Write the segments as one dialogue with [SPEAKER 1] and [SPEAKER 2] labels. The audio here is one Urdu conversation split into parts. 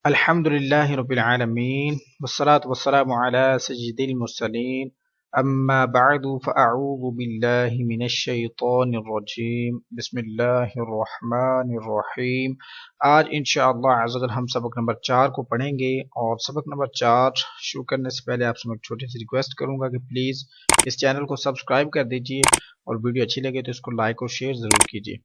[SPEAKER 1] الحمدللہ رب العالمین والصلاة والسلام علی سید المرسلین اما بعد فاعوذ باللہ من الشیطان الرجیم بسم اللہ الرحمن الرحیم۔ آج انشاءاللہ عز وجل ہم سبق نمبر 4 کو پڑھیں گے، اور سبق نمبر 4 شروع کرنے سے پہلے آپ سے میں ایک چھوٹی سی ریکویسٹ کروں گا کہ پلیز اس چینل کو سبسکرائب کر دیجئے، اور ویڈیو اچھی لگے تو اس کو لائک اور شیئر ضرور کیجئے۔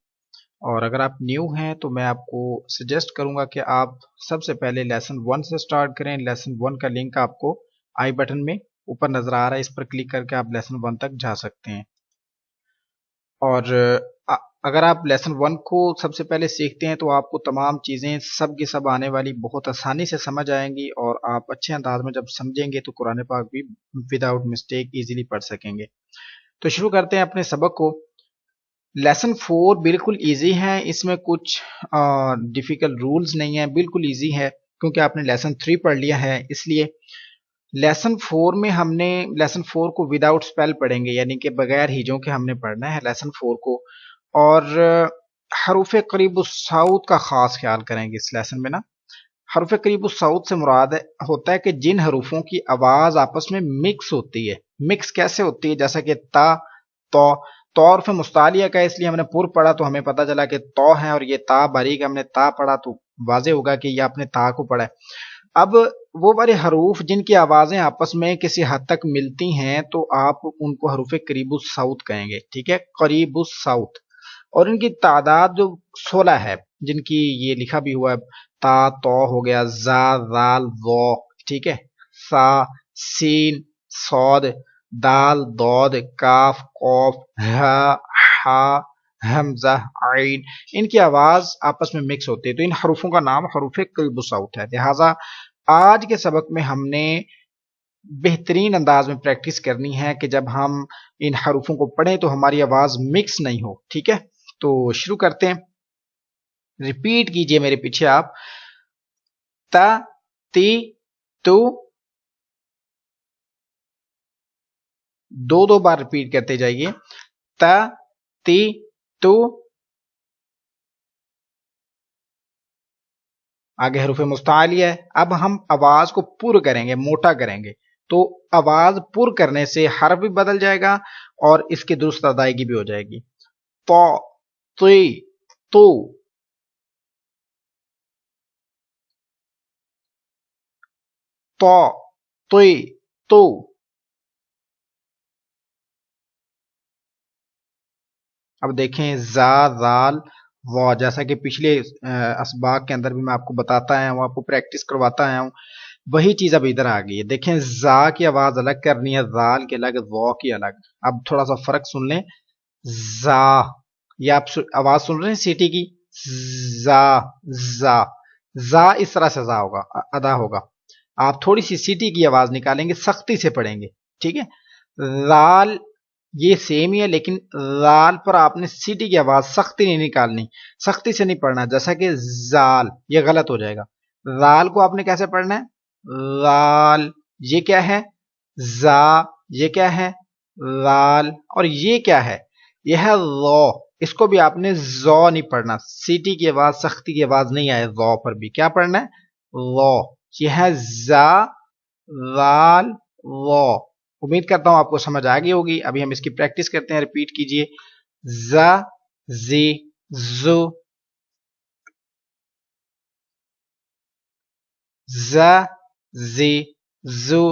[SPEAKER 1] اور اگر آپ نیو ہیں تو میں آپ کو سجیسٹ کروں گا کہ آپ سب سے پہلے لیسن 1 سے سٹارٹ کریں۔ لیسن 1 کا لنک آپ کو آئی بٹن میں اوپر نظر آ رہا ہے، اس پر کلک کر کے آپ لیسن 1 تک جا سکتے ہیں۔ اور اگر آپ لیسن 1 کو سب سے پہلے سیکھتے ہیں تو آپ کو تمام چیزیں سب کی سب آنے والی بہت آسانی سے سمجھ آئیں گی، اور آپ اچھے انداز میں جب سمجھیں گے تو قرآن پاک بھی وداؤٹ مسٹیک ایزیلی پڑھ سکیں گے۔ تو شروع کرتے ہیں اپنے سبق کو۔ لیسن 4 بالکل ایزی ہے، اس میں کچھ ڈیفیکلٹ رولز نہیں ہیں، بالکل ایزی ہے کیونکہ آپ نے لیسن 3 پڑھ لیا ہے۔ اس لیے لیسن 4 میں ہم نے لیسن 4 کو وداؤٹ سپیل پڑھیں گے، یعنی کہ بغیر ہیجوں کے ہم نے پڑھنا ہے لیسن 4 کو، اور حروف قریب الصوت کا خاص خیال کریں گے اس لیسن میں نا۔ حروف قریب الصوت سے مراد ہوتا ہے کہ جن حروفوں کی آواز آپس میں مکس ہوتی ہے۔ مکس کیسے ہوتی ہے؟ جیسا کہ تا، تو حرف مستعلیہ کا، اس لیے ہم نے پر پڑھا تو ہمیں پتہ چلا کہ تو ہے، اور یہ تا باریک ہم نے تا پڑھا تو واضح ہوگا کہ یہ آپ نے تا کو پڑھا ہے۔ اب وہ والے حروف جن کی آوازیں آپس میں کسی حد تک ملتی ہیں تو آپ ان کو حروف قریب الصوت کہیں گے، ٹھیک ہے، قریب الصوت۔ اور ان کی تعداد جو 16 ہے، جن کی یہ لکھا بھی ہوا ہے، تا تو ہو گیا، زا زال ذو، ٹھیک ہے، سا سین صاد دال ضاد کاف قاف ہا حا حمزہ عین، ان کی آواز آپس میں مکس ہوتی ہے، تو ان حروفوں کا نام حروف قریب الصوت ہے۔ لہٰذا آج کے سبق میں ہم نے بہترین انداز میں پریکٹس کرنی ہے کہ جب ہم ان حروفوں کو پڑھیں تو ہماری آواز مکس نہیں ہو، ٹھیک ہے۔ تو شروع کرتے ہیں، ریپیٹ کیجئے میرے پیچھے آپ، تا تی تو، دو بار ریپیٹ کرتے جائیے، تا تی تو، آگے حروف مستعلیہ ہے۔ اب ہم آواز کو پر کریں گے، موٹا کریں گے، تو آواز پر کرنے سے حرف بھی بدل جائے گا اور اس کی درست ادائیگی بھی ہو جائے گی۔ تو تی تو، تو تی تو، اب دیکھیں زا زال وا، جیسا کہ پچھلے اسباق کے اندر بھی میں آپ کو بتاتا آیا ہوں، آپ کو پریکٹس کرواتا آیا ہوں، وہی چیز اب ادھر آ گئی ہے۔ دیکھیں زا کی آواز الگ کرنی ہے، زال کی الگ، وا کی الگ۔ اب تھوڑا سا فرق سن لیں، زا، یہ آپ آواز سن رہے ہیں سیٹی کی، زا زا، زا اس طرح سے زا ہوگا، ادا ہوگا۔ آپ تھوڑی سی سیٹی کی آواز نکالیں گے، سختی سے پڑھیں گے، ٹھیک ہے۔ لال یہ سیم ہی ہے، لیکن لال پر آپ نے سیٹی کی آواز سختی نہیں نکالنی، سختی سے نہیں پڑھنا، جیسا کہ زال، یہ غلط ہو جائے گا۔ لال کو آپ نے کیسے پڑھنا ہے؟ لال، یہ کیا ہے؟ زا، یہ کیا ہے؟ لال، اور یہ کیا ہے؟ یہ ہے لو، اس کو بھی آپ نے زو نہیں پڑھنا، سیٹی کی آواز، سختی کی آواز نہیں آئے زو پر بھی، کیا پڑھنا ہے؟ لو۔ یہ ہے زا لال لو۔ امید کرتا ہوں آپ کو سمجھ آ گئی ہوگی۔ ابھی ہم اس کی پریکٹس کرتے ہیں، ریپیٹ کیجئے، زا زی زو، زا زی زو،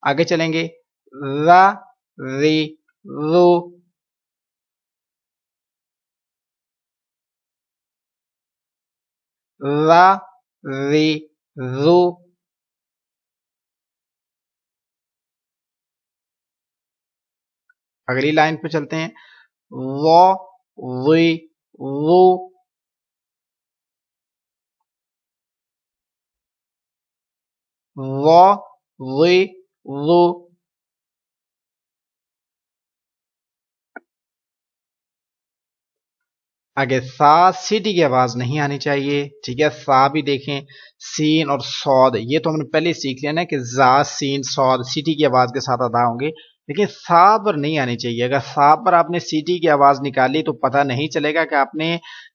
[SPEAKER 1] آگے چلیں گے، لا ری لو، لا ری لو، اگلی لائن پہ چلتے ہیں، وہ وی وہ، وہ وی وہ، آگے سا، سیٹی کی آواز نہیں آنی چاہیے، ٹھیک ہے۔ سا بھی دیکھیں، سین اور صاد، یہ تو ہم نے پہلے سیکھ لیا نا کہ زا سین صاد سیٹی کی آواز کے ساتھ ادا ہوں گے، لیکن سا پر نہیں آنی چاہیے. اگر سا پر آپ نے سی ٹی کی آواز نکالی تو پتہ نہیں چلے گا کہ آپ نے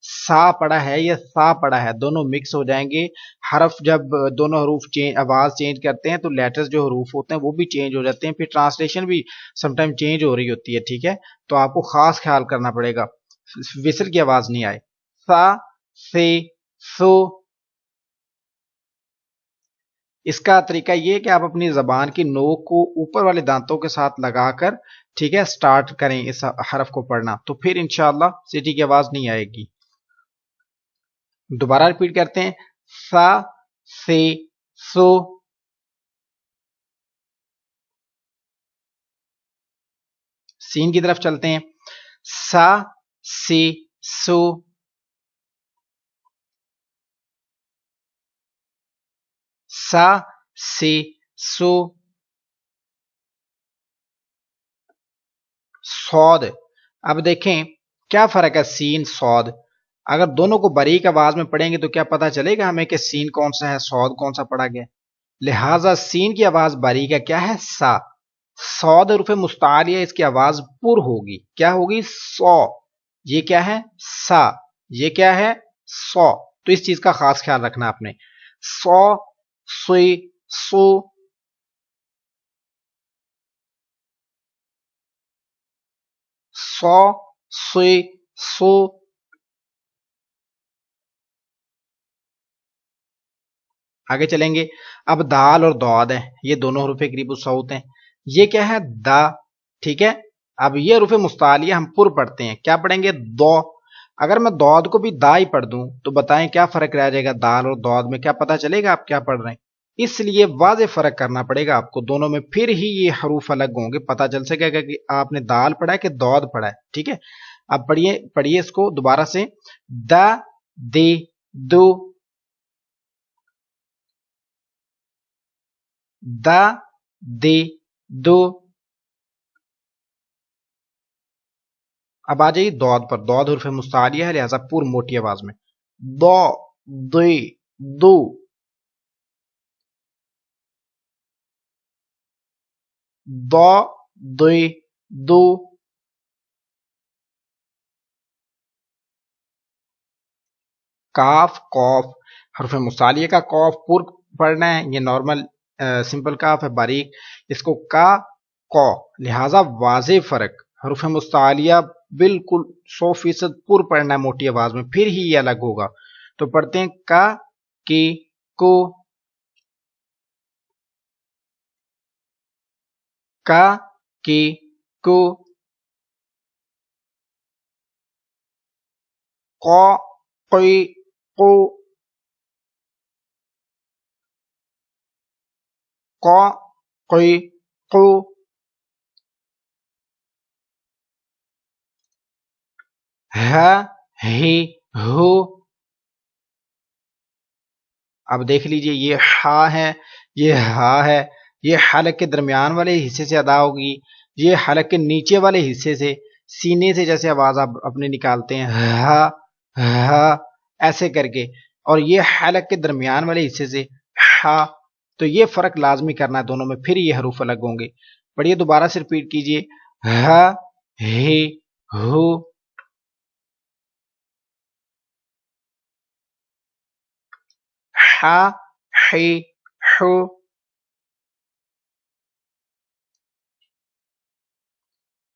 [SPEAKER 1] سا پڑھا ہے یا سا پڑھا ہے. دونوں مکس ہو جائیں گے. حرف جب دونوں حروف آواز چینج کرتے ہیں تو لیٹرز جو حروف ہوتے ہیں وہ بھی چینج ہو جاتے ہیں. پھر ٹرانسلیشن بھی سم ٹائم چینج ہو رہی ہوتی ہے. ٹھیک ہے, تو آپ کو خاص خیال کرنا پڑے گا وصل کی آواز نہیں آئے. سا, سے, سو. اس کا طریقہ یہ کہ آپ اپنی زبان کی نوک کو اوپر والے دانتوں کے ساتھ لگا کر ٹھیک ہے سٹارٹ کریں اس حرف کو پڑھنا, تو پھر انشاءاللہ سٹی کی آواز نہیں آئے گی. دوبارہ ریپیٹ کرتے ہیں. سا, سے, سو. سین کی طرف چلتے ہیں. سا, سے, سو. سا, سے, سو. صاد. اب دیکھیں کیا فرق ہے سین صاد. اگر دونوں کو باریک آواز میں پڑھیں گے تو کیا پتا چلے گا ہمیں کہ سین کون سا ہے, صاد کون سا پڑھا گیا. لہٰذا سین کی آواز باریک ہے, کیا ہے سا. صاد حروف مستعلیہ اس کی آواز پر ہوگی, کیا ہوگی سو. یہ کیا ہے سا, یہ کیا ہے سو. تو اس چیز کا خاص خیال رکھنا آپ نے. سو, سوئی, سو. سو, سوئی, سو. آگے چلیں گے. اب دال اور داد ہے, یہ دونوں حروف قریب الصوت ہیں. یہ کیا ہے دا. ٹھیک ہے, اب یہ حروف مستعلیہ ہم پر پڑھتے ہیں, کیا پڑھیں گے دو. اگر میں داد کو بھی دا ہی پڑھ دوں تو بتائیں کیا فرق رہ جائے گا دال اور داد میں, کیا پتا چلے گا آپ کیا پڑھ رہے ہیں. اس لیے واضح فرق کرنا پڑے گا آپ کو دونوں میں, پھر ہی یہ حروف الگ ہوں گے. پتا چل سکے گا کہ آپ نے دال پڑھا ہے کہ داد پڑھا ہے. ٹھیک ہے, اب پڑھیے اس کو دوبارہ سے. دا, دے, دو. دا, دے, دو. اب آ جائیے دود پر. دود حرف مستعلیہ ہے لہذا پور موٹی آواز میں. دو, دے, دو. دو, دے, دو. کاف, قوف. حرف مستعلیہ کا قوف پر پڑھنا ہے, یہ نارمل سمپل کاف ہے باریک. اس کو کا, کو, لہذا واضح فرق. حروف مستعلیہ بالکل 100% پر پڑھنا ہے موٹی آواز میں, پھر ہی یہ الگ ہوگا. تو پڑھتے ہیں کا, کی, کو. کا, کی, کو. کو, قی, کو. کو, قی, کو. ہ, ہی, ہو. اب دیکھ لیجئے یہ ہا ہے, یہ ہا ہے. یہ حلق کے درمیان والے حصے سے ادا ہوگی, یہ حلق کے نیچے والے حصے سے, سینے سے جیسے آواز آپ اپنے نکالتے ہیں ہا, ہا, ایسے کر کے. اور یہ حلق کے درمیان والے حصے سے ہا. تو یہ فرق لازمی کرنا ہے دونوں میں, پھر یہ حروف الگ ہوں گے. پڑھیے دوبارہ سے ریپیٹ کیجئے. ہ, ہی, ہو. ح, حی, حو.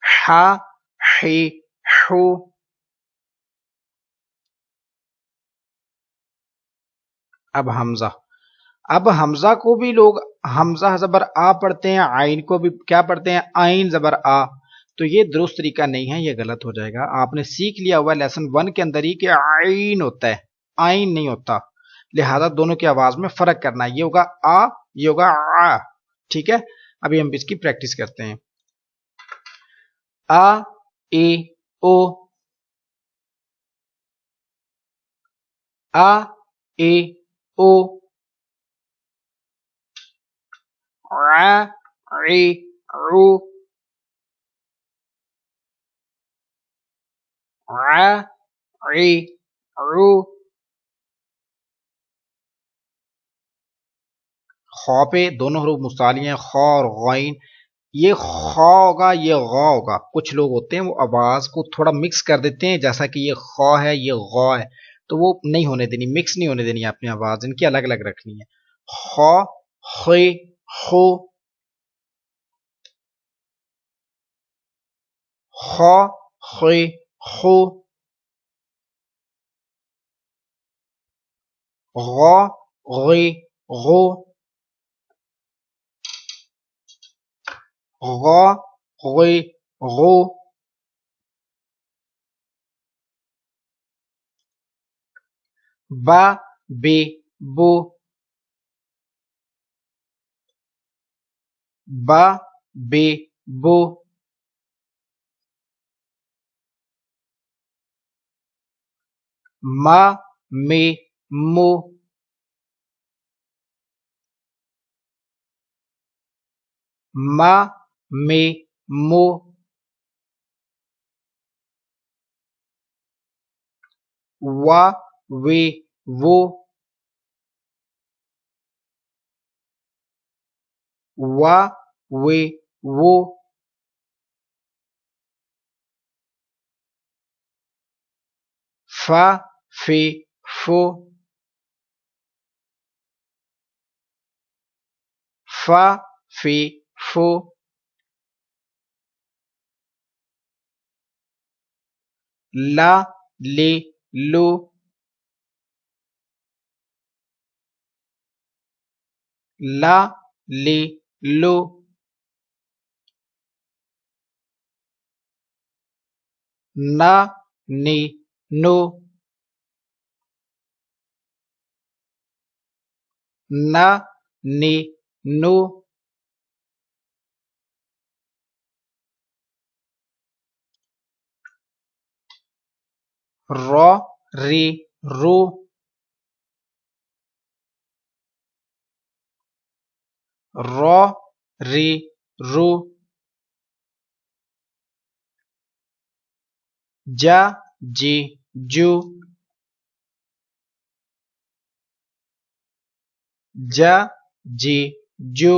[SPEAKER 1] ح, حی, حو. اب حمزہ. اب حمزہ کو بھی لوگ حمزہ زبر آ پڑھتے ہیں, آئین کو بھی کیا پڑھتے ہیں آئین زبر آ. تو یہ درست طریقہ نہیں ہے, یہ غلط ہو جائے گا. آپ نے سیکھ لیا ہوا لیسن 1 کے اندر ہی کہ آئین ہوتا ہے, آئین نہیں ہوتا. لہذا دونوں کی آواز میں فرق کرنا ہے, یہ ہوگا آ, یہ ہوگا آ. ٹھیک ہے, ابھی ہم اس کی پریکٹس کرتے ہیں. آ, اے, او. آ, اے, او. ع, عی, عو. ع, عی, عو. خو پہ دونوں حروف مستعلیہ ہیں, خو اور غین. یہ خا ہوگا، یہ غا ہوگا. کچھ لوگ ہوتے ہیں وہ آواز کو تھوڑا مکس کر دیتے ہیں، جیسا کہ یہ خا ہے یہ غا ہے، تو وہ نہیں ہونے دینی، مکس نہیں ہونے دینی اپنی آواز، ان کی الگ الگ رکھنی ہے. خا، خے، خو. خا، خے، خو. غا، غے، غو. غا، غے، غو. با، بے، بو. با، بے، بو. ما، مے، مو. ما، مے، مو. وا، وے، وو. وا، وے، وو. فا، فے، فو. فا، فے، فو. لا، لے، لو. لا، لے، لو. نا، نے، نو. نا، نے، نو. را، رے، رو. را، رے، رو. جا، جے، جو. جا، جے، جو.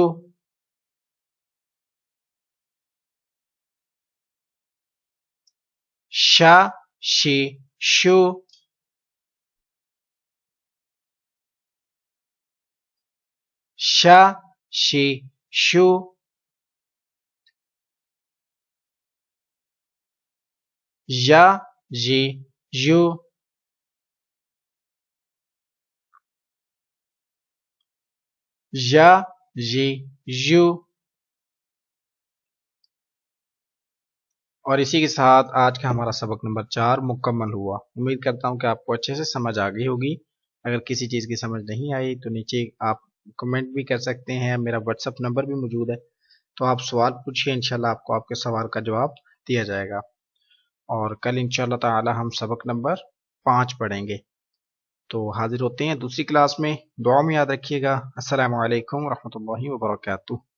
[SPEAKER 1] شا، شے، شو. شا، شے، شو. ژا، ژے، ژو. ژا، ژے، ژو. اور اسی کے ساتھ آج کا ہمارا سبق نمبر 4 مکمل ہوا. امید کرتا ہوں کہ آپ کو اچھے سے سمجھ آ گئی ہوگی. اگر کسی چیز کی سمجھ نہیں آئی تو نیچے آپ کمنٹ بھی کر سکتے ہیں، میرا واٹس اپ نمبر بھی موجود ہے، تو آپ سوال پوچھیے، انشاءاللہ آپ کو آپ کے سوال کا جواب دیا جائے گا. اور کل انشاءاللہ تعالی ہم سبق نمبر 5 پڑھیں گے. تو حاضر ہوتے ہیں دوسری کلاس میں. دعا میں یاد رکھیے گا. السلام علیکم ورحمۃ اللہ وبرکاتہ.